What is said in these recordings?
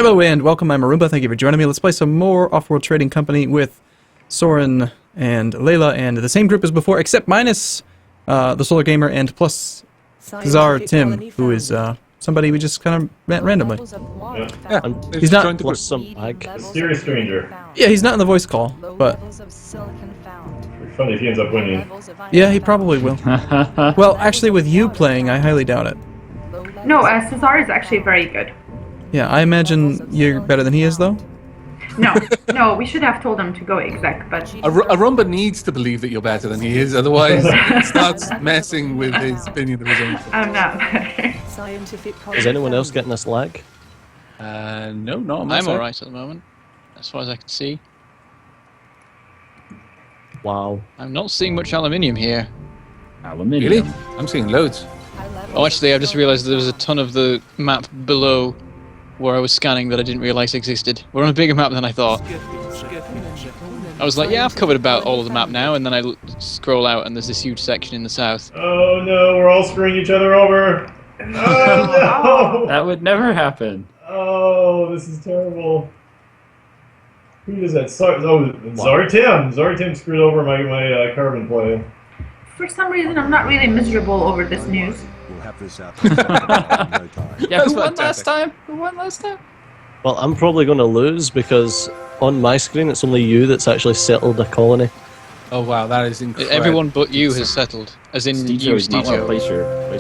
Hello and welcome, I'm Arumba, thank you for joining me. Let's play some more Offworld Trading Company with Soren and Layla and the same group as before, except minus the Solar Gamer and plus Kazar Tim, who is somebody we just kind of met randomly. Yeah, he's not plus some Mysterious stranger. Yeah, he's not in the voice call, but It'd be funny if he ends up winning. yeah, he probably will. Well, actually with you playing, I highly doubt it. No, Cesar is actually very good. Yeah, I imagine you're better than he is, though? No, we should have told him to go exec, but... Arumba needs to believe that you're better than he is, otherwise he starts messing with his opinion of his own. I'm not. Is anyone else getting this lag? No, not on my I'm side. alright at the moment, as far as I can see. Wow. I'm not seeing much aluminium here. Aluminium? Really? I'm seeing loads. Oh, actually, I've just realised there was a ton of the map below where I was scanning that I didn't realise existed. We're on a bigger map than I thought. I was like, yeah, I've covered about all of the map now, and then I scroll out and there's this huge section in the south. Oh no, we're all screwing each other over. Oh no! That would never happen. Oh, this is terrible. Who does that? Zartim. Zartim screwed over my carbon play. For some reason, I'm not really miserable over this news. We'll have this out. Yeah, who won last time? Who won last time? Well, I'm probably going to lose because on my screen it's only you that's actually settled a colony. Oh wow, that is incredible. Everyone but you has settled, as in you, You might want to Stejo. place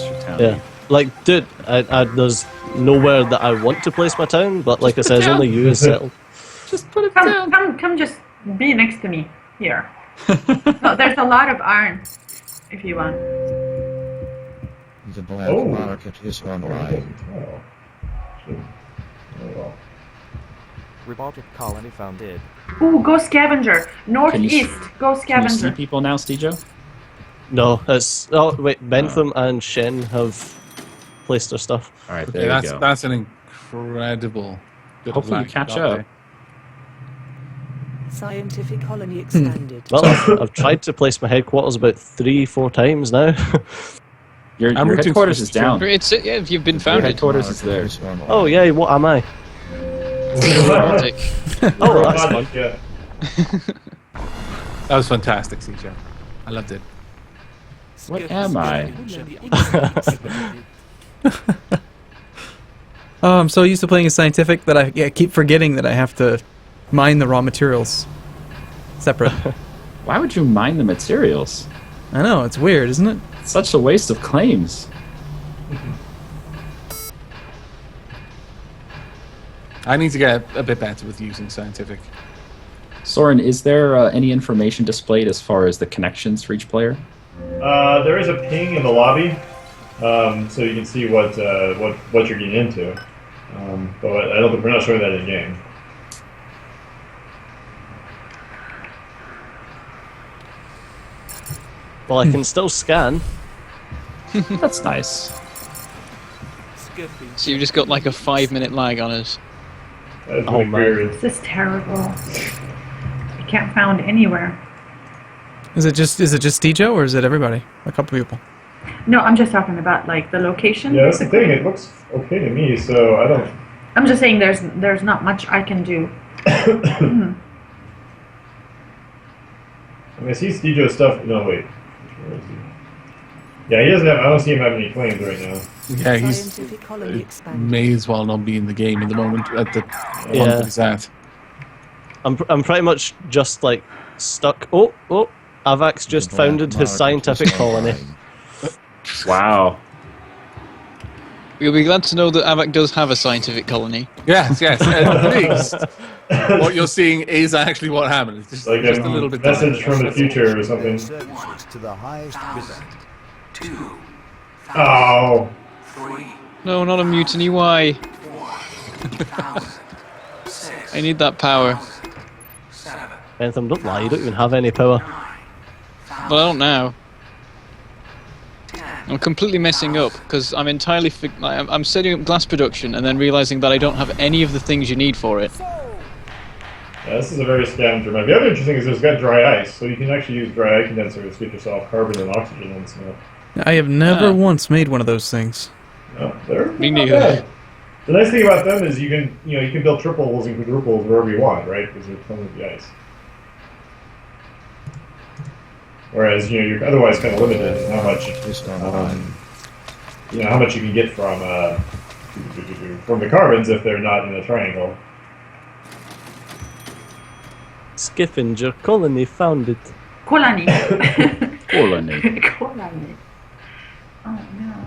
your town. Yeah. Like, dude, there's nowhere that I want to place my town, but like I said, only you is settled. Just put it down. Come, just be next to me here. No, there's a lot of iron, if you want. The black market is online. Well. Robotic colony founded. Ooh, go scavenger. Northeast, go Can you see scavenger. people now, Stejo? No, it's... Oh, wait, Bentham and Shen have placed their stuff. Alright, Okay, there you go. that's an incredible bit of Hopefully you lag catch got up. there. Scientific colony expanded. Well, I've tried to place my headquarters about 3-4 times now. Your I'm rooting headquarters for is down. It's yeah, you've been Your founded. headquarters is there. Oh, yeah, what am I? Robotic. Oh, that's fun. Yeah. That was fantastic, CJ. I loved it. What am I? Oh, I'm so used to playing a scientific that I keep forgetting that I have to mine the raw materials separate. Why would you mine the materials? I know, it's weird, isn't it? It's such a waste of claims. I need to get a bit better with using scientific. Soren, is there any information displayed as far as the connections for each player? There is a ping in the lobby, so you can see what you're getting into. But I don't think we're not showing that in game. Well, I can still scan. That's nice. So you've just got like a 5-minute lag on us. That is Oh, really man. weird. This is terrible. I can't found anywhere. Is it just Stejo or is it everybody? A couple people. No, I'm just talking about like the location. Yeah, that's the thing. It looks okay to me, so I don't. I'm just saying there's not much I can do. I mean, I see Stejo's stuff. No, wait. Where is he? Yeah, he doesn't have. I don't see him having any claims right now. Yeah, he's Scientific colony expanded. may as well not be in the game at the moment. At the point Yeah. that he's at. I'm pretty much just like stuck. Oh, Avak's just founded his scientific colony. Wow. You'll be glad to know that Avak does have a scientific colony. Yes. At least what you're seeing is actually what happened. It's just, Like just a little bit message different. from the future or something. Services to the highest bidder. Oh. No, not a mutiny. Why? I need that power. Bentham, don't lie, you don't even have any power. But I don't now. I'm completely messing up because I'm entirely. I'm setting up glass production and then realizing that I don't have any of the things you need for it. Yeah, this is a very scavenger map. The other interesting is it's got dry ice, so you can actually use dry ice condensers to get yourself carbon and oxygen and stuff. I have never once made one of those things. No, they're Me not neither. bad. The nice thing about them is you can build triples and quadruples wherever you want, right? Because they're plenty of the ice. Whereas you're otherwise kind of limited in how much how much you can get from the carbons if they're not in a triangle. Skiffenger colony founded. Colony. Colony. Colony. Oh no.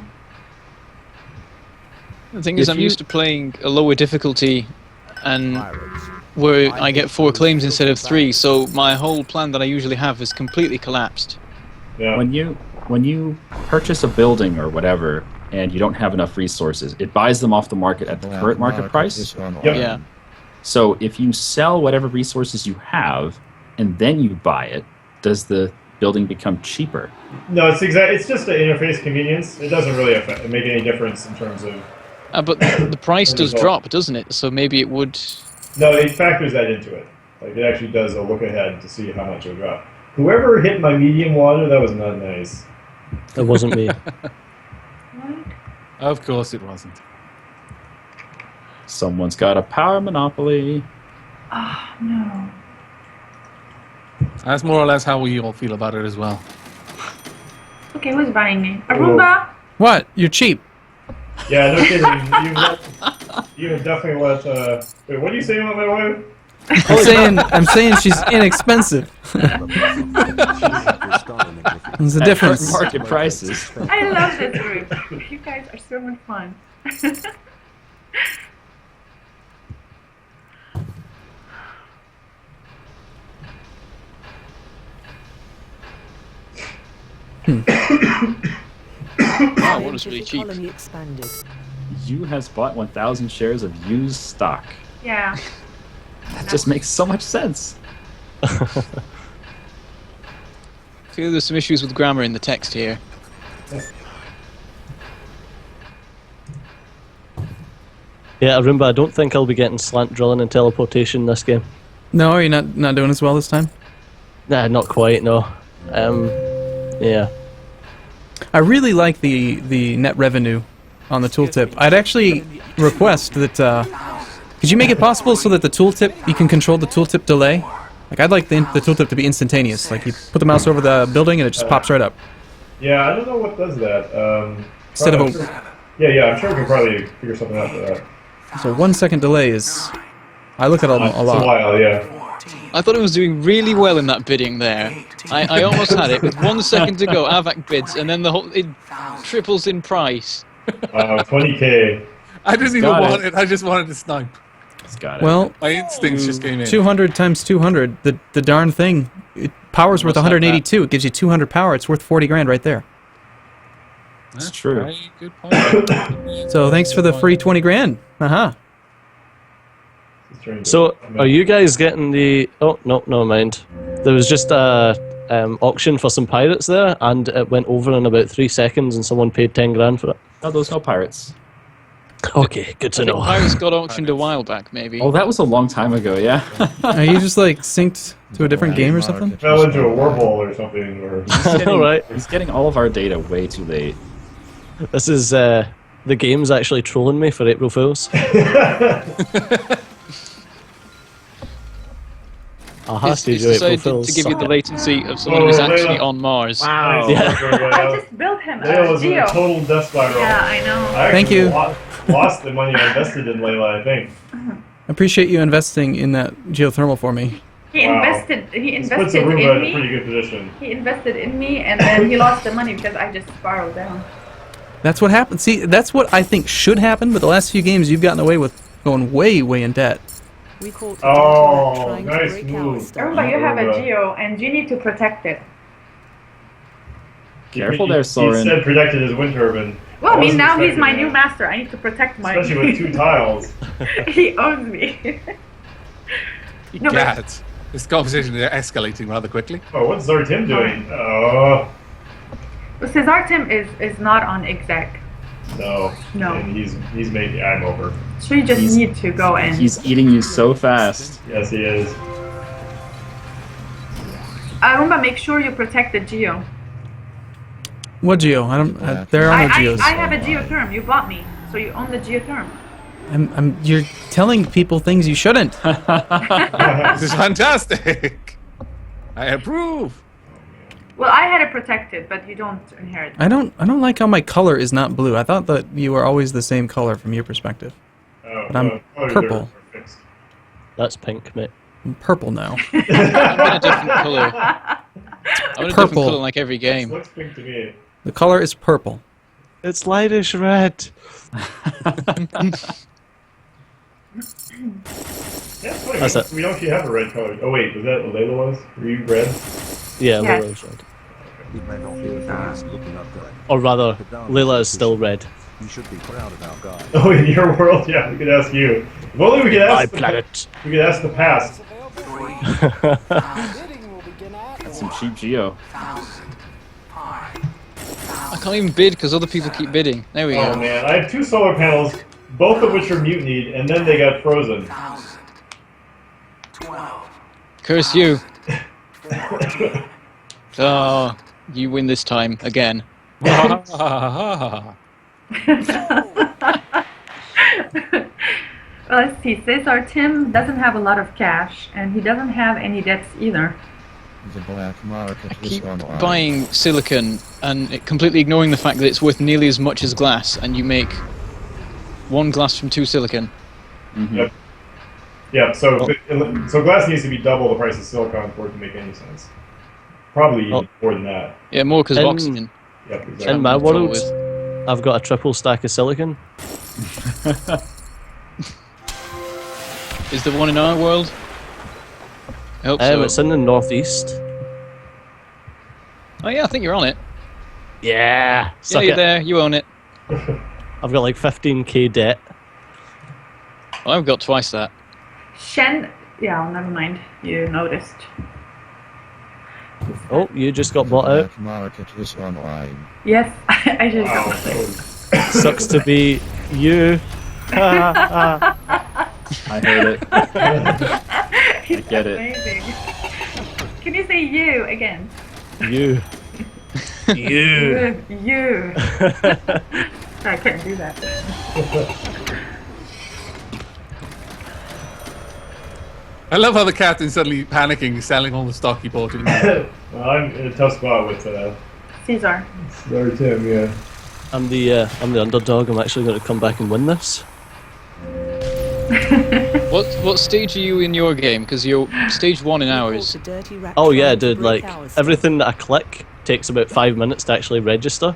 The thing is, I'm used to playing a lower difficulty, and where I get 4 claims instead of 3, so my whole plan that I usually have is completely collapsed. Yeah. When you purchase a building or whatever, and you don't have enough resources, it buys them off the market at the current market price. Yep. Yeah. So if you sell whatever resources you have, and then you buy it, does the building become cheaper? No, it's just an interface convenience. It doesn't really make any difference in terms of. But the price does drop, doesn't it? So maybe it would. No, it factors that into it. Like it actually does a look ahead to see how much it'll drop. Whoever hit my medium water, that was not nice. It wasn't me. Of course it wasn't. Someone's got a power monopoly. Oh no. That's more or less how we all feel about it as well. Okay, who's buying me? Arumba? What? You're cheap. Yeah, no kidding. You have definitely let. Wait, what are you saying about my wife? I'm saying she's inexpensive. There's a difference. Market prices. I love this group. You guys are so much fun. Wow, what was really Scientific cheap. colony expanded. You has bought 1,000 shares of used stock. Yeah. That just makes so much sense. I feel there's some issues with grammar in the text here. Yeah, Arumba, I don't think I'll be getting slant drilling and teleportation this game. No, you're not doing as well this time? Nah, not quite, no. Yeah. I really like the net revenue on the tooltip. I'd actually request that could you make it possible so that the tooltip, you can control the tooltip delay? Like I'd like the tooltip to be instantaneous. Like you put the mouse over the building and it just pops right up. Yeah, I don't know what does that. Instead of a Yeah, I'm sure we can probably figure something out for that. so 1 second delay is. I look at it a It's a lot. while, yeah. I thought it was doing really well in that bidding there. I almost had it with 1 second to go. Avac bids, and then it triples in price. 20K. I didn't even got want it. I just wanted to snipe. It's got it. Well, My instincts just came in. 200 times 200, the darn thing. Power's worth Almost had 182. It gives you 200 power. It's worth 40 grand right there. It's true. Very good point. So thanks for the free 20 grand. So, are you guys getting the... Oh, no, never mind. There was just a auction for some pirates there, and it went over in about 3 seconds, and someone paid 10 grand for it. No, those no pirates. Okay, good to know. Pirates got auctioned a while back, maybe. Oh, that was a long time ago, yeah. Are you just like synced to a different game or something? Fell into a wormhole or something. Or... Alright. He's getting all of our data way too late. This is... the game's actually trolling me for April Fools. It's decided to give you the latency of someone who's actually on Mars. Wow. Yeah. I just built him a Layla was in a Geo. total death spiral. Yeah, I know. I Thank actually you. Lost the money I invested in Layla, I think. I appreciate you investing in that geothermal for me. He Wow. invested This puts in Arumba in a pretty me. good position. He invested in me, and then he lost the money because I just spiraled down. That's what happened. See, that's what I think should happen, but the last few games you've gotten away with going way, way in debt. We caught Oh, trying nice to break move. out Star. Remember, you have a Arumba. Geo, and you need to protect it. Careful there, He Soren. said protected his wind turbine. Well, I mean, wasn't now he's expecting my that. new master. I need to protect my... Especially with 2 tiles. He owns me. No, but- God, this conversation is escalating rather quickly. Oh, what's Zartim doing? Cesar Tim is not on exec. No. No. And he's made. Yeah, I'm over. So you just need to go in. He's eating you so fast. Yes, he is. Arumba, make sure you protect the Geo. What geo? I don't. There are no geos. I have a geotherm. You bought me, so you own the geotherm. You're telling people things you shouldn't. This is fantastic. I approve. Well, I had it protected, but you don't inherit. I don't like how my color is not blue. I thought that you were always the same color from your perspective. Oh, But I'm colors purple. are fixed. That's pink, mate. I'm purple now. I'm in a different colour. I'm in a different Purple. colour like every game. Looks pink to me. The color is purple. It's lightish red. Yeah, it's funny. That's it. We don't actually have a red color. Oh wait, was that what Layla was? Were you red? Yeah, Yes. Layla's red. You may not feel things looking up good. Or rather, Layla is still red. You should be proud of our guy. Oh, in your world, yeah. We could ask you. If only we could My ask. planet. We could ask the past. That's some cheap geo. I can't even bid because other people keep bidding. There we Oh go. man, I have 2 solar panels, both of which are mutinied, and then they got frozen. Curse you. Oh, you win this time again. Well, let's see. Cesar Tim doesn't have a lot of cash, and he doesn't have any debts either. The black market is Keep online. buying silicon and completely ignoring the fact that it's worth nearly as much as glass, and you make 1 glass from 2 silicon. Yep. Yeah, so glass needs to be double the price of silicon for it to make any sense. Probably even more than that. Yeah, more because of In- oxygen. Yep, exactly. In my Trouble world, with. I've got a triple stack of silicon. Is there one in our world? I hope so. It's in the northeast. Oh yeah, I think you're on it. Yeah, Yeah, suck you're it. there. You own it. I've got like 15k debt. Well, I've got twice that. Shen, yeah, never mind. You noticed. Oh, you just got The bought out. black market is online. Yes, I just Wow. noticed. Sucks to be you. I heard it. I get it. Amazing. Can you say you again? You. You. You. I couldn't do that. I love how the captain's suddenly panicking, selling all the stock he bought in. Well, I'm in a tough spot with Cesar. Larry Tim, yeah. I'm the underdog. I'm actually going to come back and win this. What stage are you in your game? Because you're stage 1 in ours. Oh yeah, dude. Like everything that I click takes about 5 minutes to actually register.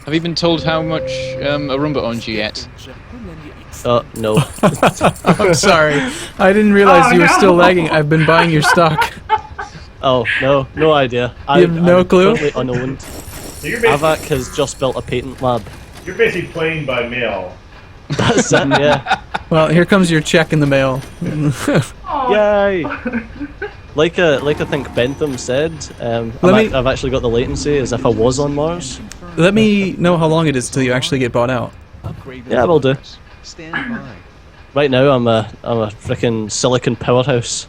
Have you been told how much Arumba owns you yet? No. I'm sorry. I didn't realize you were still lagging. I've been buying your stock. Oh no idea. You have no clue? Currently unowned. So you're basically, Avac has just built a patent lab. you're basically playing by mail. That's it. Yeah. Well, here comes your check in the mail. Oh, Yay! Like I think Bentham said, I've actually got the latency as if I was on Mars. Let me know how long it is till you actually get bought out. Yeah, will do. Stand by. Right now, I'm a freaking silicon powerhouse.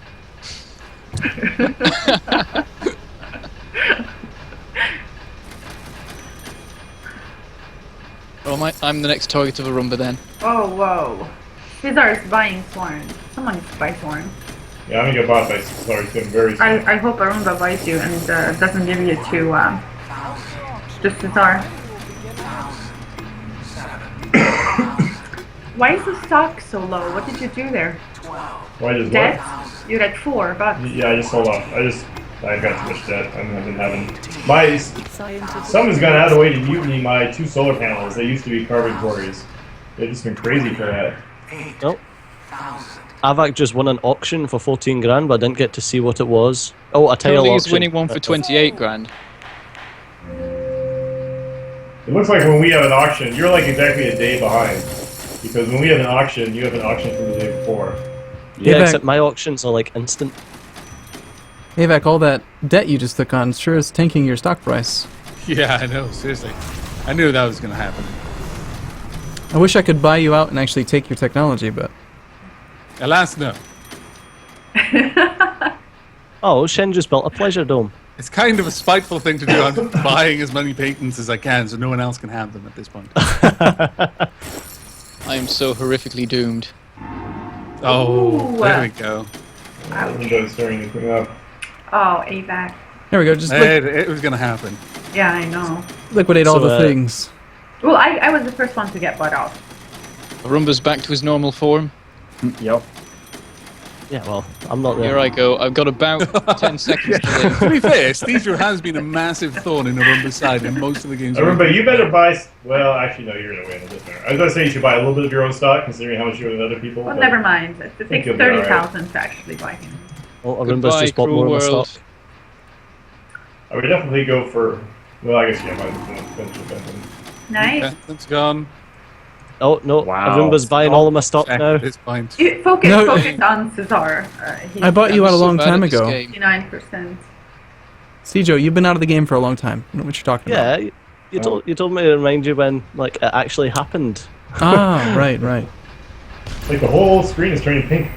Oh, I'm the next target of Arumba then. oh, whoa. Cesar is buying Sworn. Someone needs to buy Sworn. Yeah, I'm gonna get bought by Larry Tim very soon. I hope Arumba buys you and doesn't give you to just Cesar. Why is the stock so low? What did you do there? Why does Debt? what? You're at $4. Yeah, I just sold off. I've got too much debt. I've been having someone's gone out of the way to mutiny my 2 solar panels. They used to be carbon quarries. They've just been crazy for that. Nope. Avac just won an auction for 14 grand, but I didn't get to see what it was. Oh, a tile Currently auction. he's winning one for 28 grand. It looks like when we have an auction, you're like exactly a day behind. Because when we have an auction, you have an auction from the day before. Yeah, Avac- except my auctions are like instant. Avac, all that debt you just took on sure is tanking your stock price. Yeah, I know, seriously. I knew that was going to happen. I wish I could buy you out and actually take your technology, but Alas, no. Oh, Shen just built a pleasure dome. It's kind of a spiteful thing to do. I'm buying as many patents as I can so no one else can have them at this point. I am so horrifically doomed. Oh, Ooh. there we go. Windows starting to clean up. Oh, AVAC. There we go. Just It was going to happen. Yeah, I know. liquidate all So, the things. Well, I was the first one to get bought out. Arumba's back to his normal form. Yep. Yeah, well, I'm not there. Here I go. I've got about 10 seconds to live. To be fair, Steezer has been a massive thorn in Arumba's side in most of the games. Arumba, you better buy. Well, actually, no, you're gonna win. It doesn't matter. I was gonna say you should buy a little bit of your own stock, considering how much you owe with other people. Well, but- never mind. It takes you'll be alright. 30,000 to actually buy him. Oh, Arumba's Goodbye, just bought more of my cruel world. stock. I would definitely go for. Well, I guess yeah, might as well finish with Benton. Nice. That's gone. Oh, no, Wow. Arumba's buying all of my stock now. At this point. Focus No. on Cesar. I bought you I'm out a so long bad time at this ago. game. 59%. Cijo, you've been out of the game for a long time. I don't know what you're talking about. Yeah, you told me to remind you when like it actually happened. Ah, right. Like the whole screen is turning pink.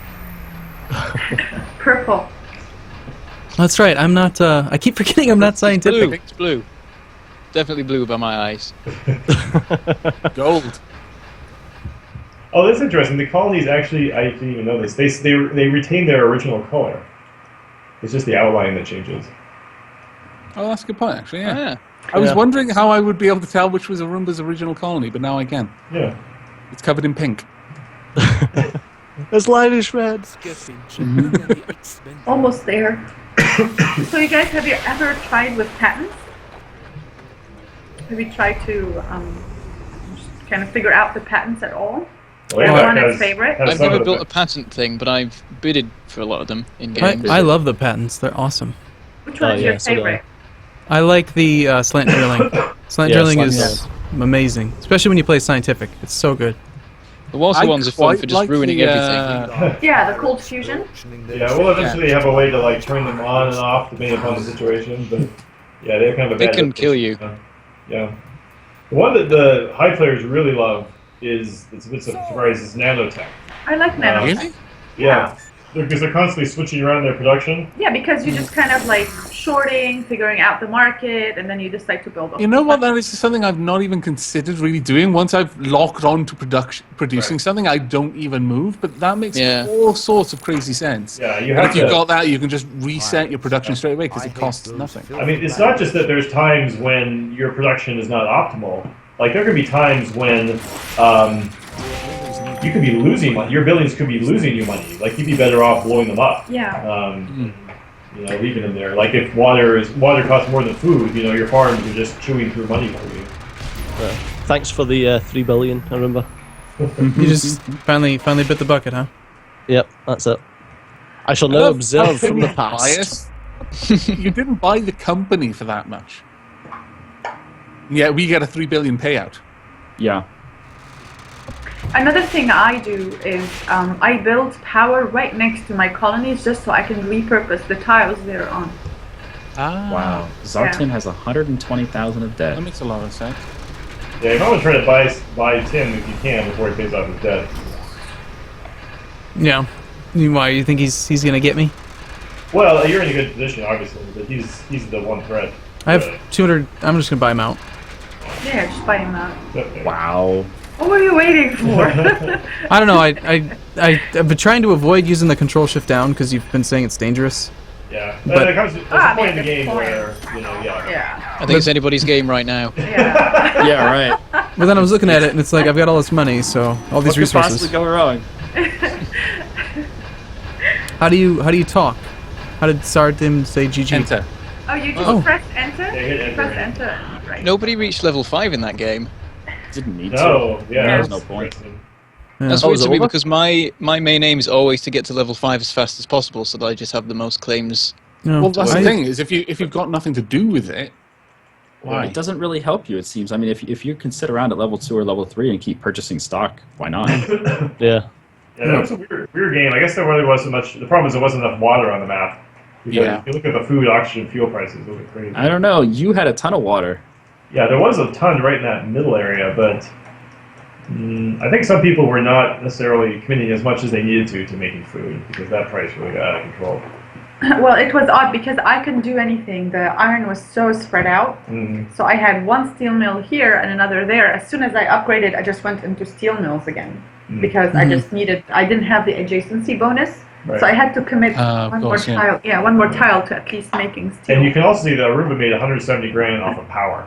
Purple. That's right. I'm not. I keep forgetting I'm not Blue. scientific. It's blue. Definitely blue by my eyes. Gold. Oh, that's interesting. The colonies actually, I didn't even know this. They retain their original color. It's just the outline that changes. Oh, that's a good point, actually, yeah. Ah. I was Yeah. wondering how I would be able to tell which was Arumba's original colony, but now I can. Yeah. It's covered in pink. It's Irish red. Almost there. So you guys, have you ever tried with patents? Have you tried to just kind of figure out the patents at all? Everyone is favorite? I've never built a patent thing, but I've bidded for a lot of them in games. I love the patents. They're awesome. Which one is your so do I. favorite? I like the slant drilling. Slant Yeah, drilling slant is amazing, especially when you play scientific. It's so good. The Walsall ones are fun quite for just like ruining the, everything. Yeah, the cold fusion. Yeah, we'll eventually have a way to like turn them on and off depending upon the situation. But yeah, they're kind of a They bad can kill you. Yeah. The one that the high players really love is, it's a bit surprised, is nanotech. I like nanotech. Really? Yeah. Because they're constantly switching around their production. Yeah, because you just kind of like shorting, figuring out the market, and then you decide to build a You know what? That is something I've not even considered really doing. Once I've locked on to producing something, I don't even move. But that makes all sorts of crazy sense. Yeah, you And have if you've to. got that, you can just reset your production straight away because it costs nothing. I mean, it's not just that there's times when your production is not optimal. Like, there could be times when you could be losing money. Your buildings could be losing you money. Like, you'd be better off blowing them up. Yeah. You know, leaving them there. Like, if water costs more than food, you know, your farms are just chewing through money for you. Thanks for the 3 billion, Arumba. You just finally bit the bucket, huh? Yep, that's it. I shall now observe from the past. You didn't buy the company for that much. Yeah, we get a 3 billion payout. Yeah. Another thing I do is I build power right next to my colonies just so I can repurpose the tiles they're on. Wow. Zartan has 120,000 of debt. That makes a lot of sense. Yeah, you might want to try to buy Tim if you can before he pays off his debt. Yeah. Why, you think he's gonna get me? Well, you're in a good position, obviously, but he's the one threat. I have 200. I'm just gonna buy him out. Yeah, just buy him out. Wow. What were you waiting for? I don't know. I've been trying to avoid using the control shift down because you've been saying it's dangerous. Yeah, But- there comes there's a point in the game where, you know, yeah. I think it's anybody's game right now. Yeah. Yeah, right. But then I was looking at it and it's like I've got all this money, so all these What could resources. possibly go wrong? How do you talk? How did Sardim say GG? Enter. Oh, you just Oh. press enter? hit enter. Press enter. Right. Nobody reached level 5 in that game. Didn't need No, to. yeah, There's that's no point. interesting. Yeah. That's Oh, weird is it to me over? because my main aim is always to get to level 5 as fast as possible so that I just have the most claims. No, Well, that's I- the thing, is if you've got nothing to do with it, why? It doesn't really help you, it seems. I mean, if you can sit around at level 2 or level 3 and keep purchasing stock, why not? Yeah. Yeah, that was a weird game. I guess there really wasn't much. The problem is there wasn't enough water on the map. Because Yeah. if you look at the food, oxygen, fuel prices, those are crazy. I don't know. You had a ton of water. Yeah, there was a ton right in that middle area, but I think some people were not necessarily committing as much as they needed to making food because that price really got out of control. Well, it was odd because I couldn't do anything. The iron was so spread out. So I had one steel mill here and another there. As soon as I upgraded, I just went into steel mills again because I just needed. I didn't have the adjacency bonus, so I had to commit one more tile. Yeah, one more tile to at least making steel. And you can also see that Arumba made 170 grand off of power.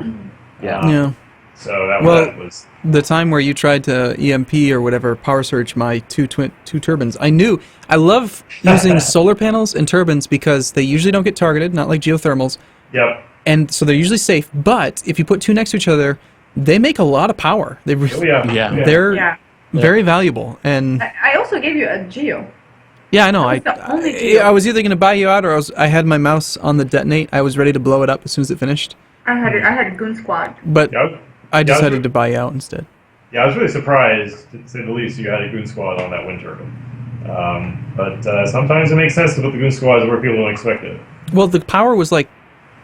Yeah. So that was the time where you tried to EMP or whatever power surge my two turbines. I love using solar panels and turbines because they usually don't get targeted, not like geothermals. Yep. And so they're usually safe. But if you put two next to each other, they make a lot of power. They they're very valuable. And I also gave you a geo. Yeah, I know. I was either going to buy you out or I had my mouse on the detonate. I was ready to blow it up as soon as it finished. I had a goon squad. But I decided to buy you out instead. Yeah, I was really surprised, to say the least, you had a goon squad on that wind turbine. But sometimes it makes sense to put the goon squads where people don't expect it. Well, the power was like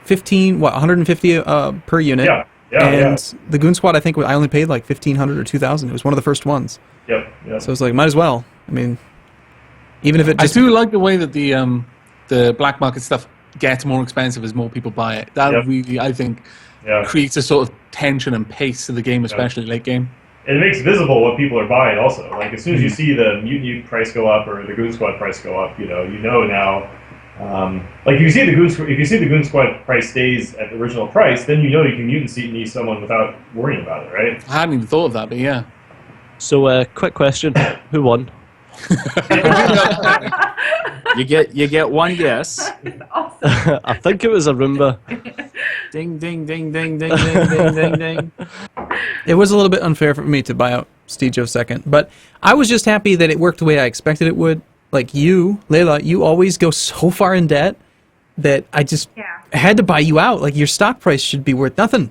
150 per unit. And the goon squad, I think I only paid like 1,500 or 2,000. It was one of the first ones. Yep. So it's like, might as well. I mean, even if it just... I do like the way that the black market stuff gets more expensive as more people buy it. That really, I think, creates a sort of tension and pace to the game, especially late game. And it makes visible what people are buying also. Like, as soon as you see the Mutiny price go up or the Goon Squad price go up, you know now. Like, if you see the Goon Squad price stays at the original price, then you know you can Mutant someone without worrying about it, right? I hadn't even thought of that, but yeah. So, quick question. Who won? You get one guess. Awesome. I think it was Arumba. Ding, ding, ding, ding, ding, ding, ding, ding, ding. It was a little bit unfair for me to buy out Stejo second, but I was just happy that it worked the way I expected it would. Like you, Layla, you always go so far in debt that I just had to buy you out. Like, your stock price should be worth nothing.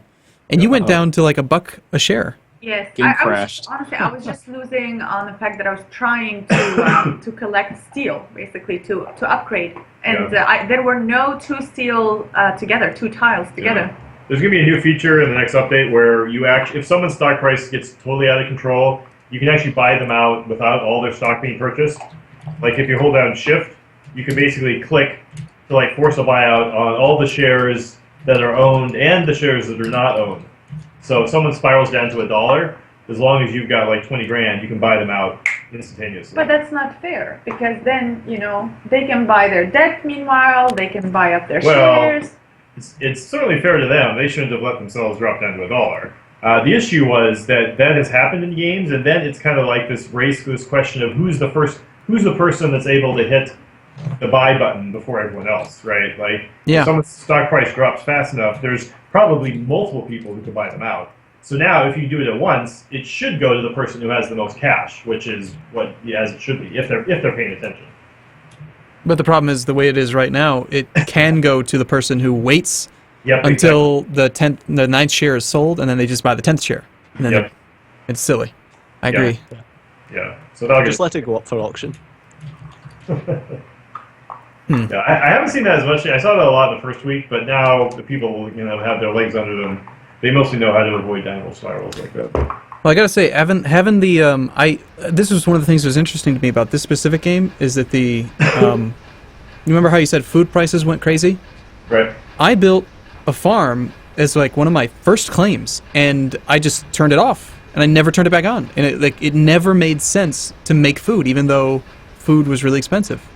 And you went down to like $1 a share. Yes, Game crashed. Honestly, I was just losing on the fact that I was trying to collect steel, basically to upgrade, and there were no two steel together, two tiles together. There's gonna be a new feature in the next update where you if someone's stock price gets totally out of control, you can actually buy them out without all their stock being purchased. Like, if you hold down Shift, you can basically click to like force a buyout on all the shares that are owned and the shares that are not owned. So if someone spirals down to $1, as long as you've got like 20 grand, you can buy them out instantaneously. But that's not fair, because then, they can buy their debt meanwhile, they can buy up their shares. It's certainly fair to them. They shouldn't have let themselves drop down to $1. The issue was that has happened in games, and then it's kind of like this race, this question of who's the person that's able to hit the buy button before everyone else, right? Like, if someone's stock price drops fast enough, there's probably multiple people who can buy them out. So now, if you do it at once, it should go to the person who has the most cash, which is as it should be, if they're paying attention. But the problem is, the way it is right now, it can go to the person who waits until the 9th share is sold, and then they just buy the 10th share. And then it's silly. I agree. Yeah. So that'll just let it go up for auction. Yeah, I haven't seen that as much. I saw that a lot the first week, but now the people, have their legs under them. They mostly know how to avoid downward spirals like that. Well, I gotta say, having the this was one of the things that was interesting to me about this specific game is that you remember how you said food prices went crazy? Right. I built a farm as like one of my first claims, and I just turned it off, and I never turned it back on, and it never made sense to make food, even though food was really expensive.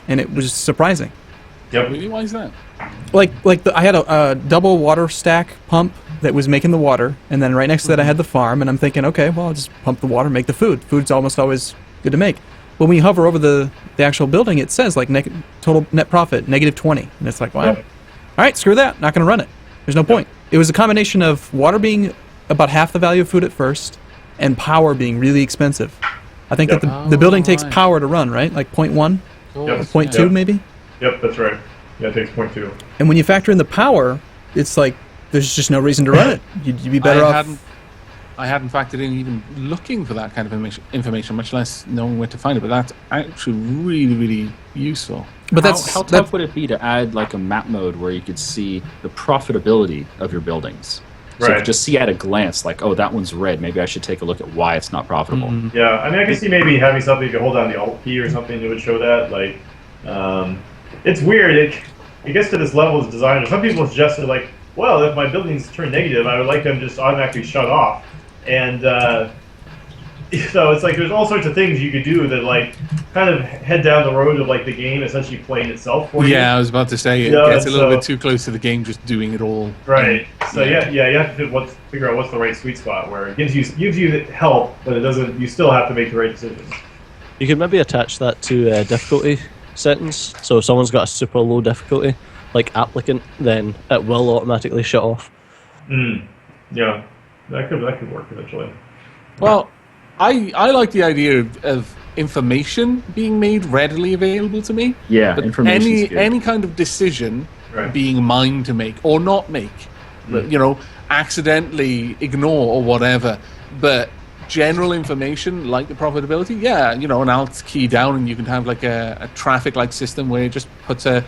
And it was surprising. Yep. Really? Why is that? I had a double water stack pump that was making the water, and then right next to that I had the farm, and I'm thinking, okay, well, I'll just pump the water, make the food. Food's almost always good to make. But when you hover over the actual building, it says like total net profit, -20. And it's like, wow. All right, screw that. Not going to run it. There's no point. It was a combination of water being about half the value of food at first, and power being really expensive. I think that the building takes power to run, right? Like 0.1? 0.2 maybe? Yep, that's right. Yeah, it takes 0.2. And when you factor in the power, it's like there's just no reason to run it. You'd be better off. I hadn't factored in even looking for that kind of information, much less knowing where to find it. But that's actually really, really useful. But how tough would it be to add like a map mode where you could see the profitability of your buildings? So you could just see at a glance, like, oh, that one's red. Maybe I should take a look at why it's not profitable. Yeah, I mean, I can see maybe having something, if you hold down the Alt key or something, that would show that. Like, it's weird. It gets to this level as a designer. Some people suggested like, well, if my buildings turn negative, I would like them just automatically shut off. And so it's like there's all sorts of things you could do that like kind of head down the road of like the game essentially playing itself for you. Yeah, I was about to say it gets a little bit too close to the game just doing it all. Right. So you have to figure out what's the right sweet spot where it gives you help, but it doesn't. You still have to make the right decisions. You could maybe attach that to difficulty settings. So if someone's got a super low difficulty, like applicant, then it will automatically shut off. Yeah, that could work eventually. Well, I like the idea of information being made readily available to me. Yeah, but information. Any kind of decision being mine to make or not make, you know, accidentally ignore or whatever. But general information like the profitability, yeah, you know, an alt key down and you can have like a traffic light system where it just puts a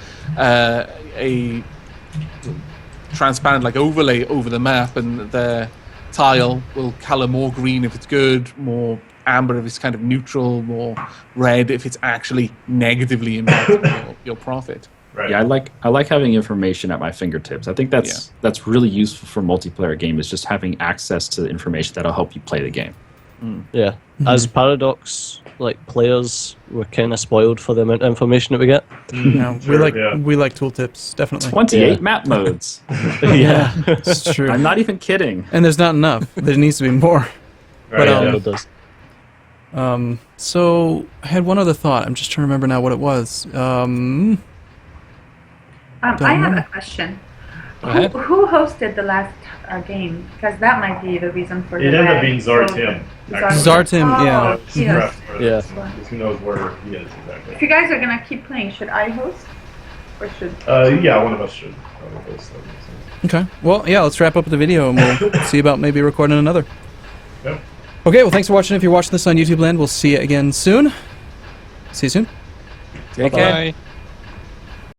transparent like overlay over the map, and the tile will color more green if it's good, more amber if it's kind of neutral, more red if it's actually negatively impacting your profit. Right. Yeah, I like having information at my fingertips. I think that's really useful for multiplayer game, is just having access to the information that'll help you play the game. Yeah. As Paradox, like players, we're kind of spoiled for the amount of information that we get. We like tooltips, definitely. 28 map modes. Yeah, it's true. I'm not even kidding. And there's not enough. There needs to be more. Right, But it does. So I had one other thought. I'm just trying to remember now what it was. I have a question. Who hosted the last game? Because that might be the reason for it the ended up being Zartim. Zartim, yeah. Who knows where he is exactly. If you guys are gonna keep playing, should I host, or should? Yeah, one of us should probably host. Okay. Well, yeah. Let's wrap up the video and we'll see about maybe recording another. Yep. Okay. Well, thanks for watching. If you're watching this on YouTube land, we'll see you again soon. See you soon. Take care. Bye.